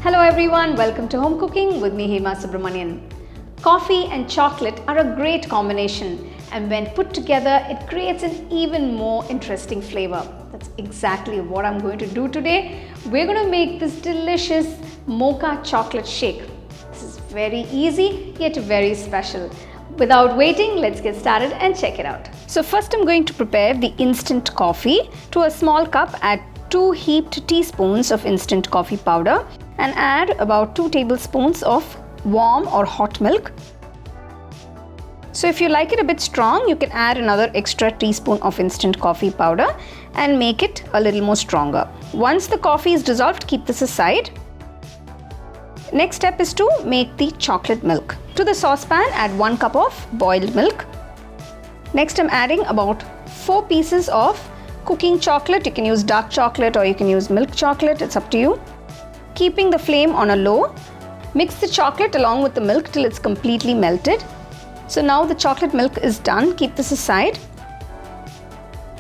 Hello everyone, welcome to Home Cooking with me Hema Subramanian. Coffee and chocolate are a great combination, and when put together it creates an even more interesting flavor. That's exactly what I'm going to do today. We're going to make this delicious Mocha Chocolate Shake. This is very easy yet very special. Without waiting, let's get started and check it out. So first I'm going to prepare the instant coffee. To a small cup, add 2 heaped teaspoons of instant coffee powder and add about 2 tablespoons of warm or hot milk. So if you like it a bit strong, you can add another extra teaspoon of instant coffee powder and make it a little more stronger. Once the coffee is dissolved, keep this aside. Next step is to make the chocolate milk. To the saucepan, add 1 cup of boiled milk. Next I'm adding about 4 pieces of cooking chocolate. You can use dark chocolate or you can use milk chocolate, it's up to you. Keeping the flame on a low, mix the chocolate along with the milk till it's completely melted. So now the chocolate milk is done. Keep this aside.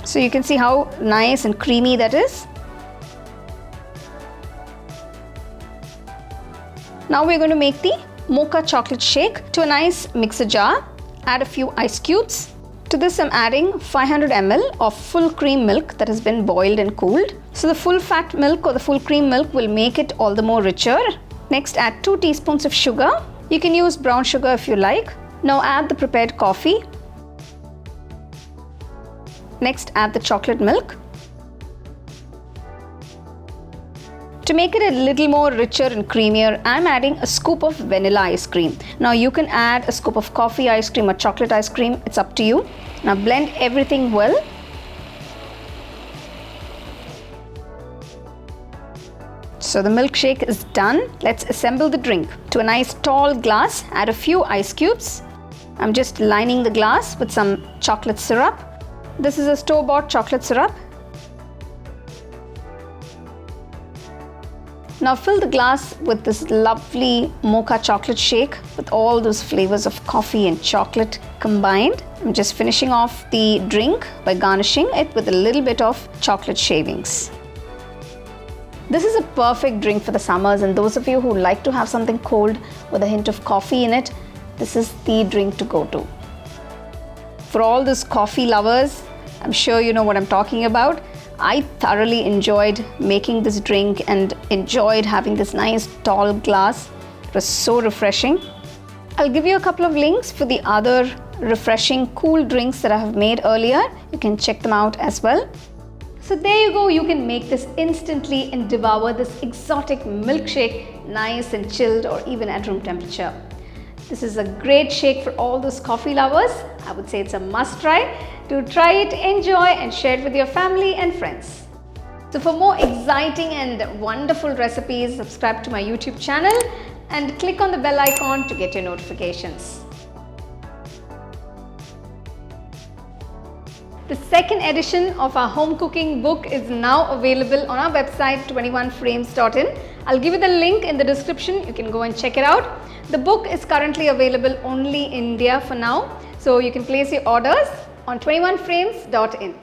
So you can see how nice and creamy that is. Now we're going to make the Mocha Chocolate Shake. To a nice mixer jar, add a few ice cubes. To this I'm adding 500 ml of full cream milk that has been boiled and cooled. So the full fat milk or the full cream milk will make it all the more richer. Next add 2 teaspoons of sugar. You can use brown sugar if you like. Now add the prepared coffee. Next add the chocolate milk. To make it a little more richer and creamier, I'm adding a scoop of vanilla ice cream. Now you can add a scoop of coffee ice cream or chocolate ice cream, it's up to you. Now blend everything well. So the milkshake is done. Let's assemble the drink. To a nice tall glass, add a few ice cubes. I'm just lining the glass with some chocolate syrup. This is a store-bought chocolate syrup. Now fill the glass with this lovely Mocha Chocolate Shake with all those flavors of coffee and chocolate combined. I'm just finishing off the drink by garnishing it with a little bit of chocolate shavings. This is a perfect drink for the summers, and those of you who like to have something cold with a hint of coffee in it, this is the drink to go to. For all those coffee lovers, I'm sure you know what I'm talking about. I thoroughly enjoyed making this drink and enjoyed having this nice tall glass. It was so refreshing. I'll give you a couple of links for the other refreshing cool drinks that I have made earlier. You can check them out as well. So there you go, you can make this instantly and devour this exotic milkshake nice and chilled or even at room temperature. This is a great shake for all those coffee lovers. I would say it's a must try. Do try it, enjoy and share it with your family and friends. So for more exciting and wonderful recipes, subscribe to my YouTube channel and click on the bell icon to get your notifications. The second edition of our home cooking book is now available on our website 21frames.in. I'll give you the link in the description. You can go and check it out. The book is currently available only in India for now, so you can place your orders on 21frames.in.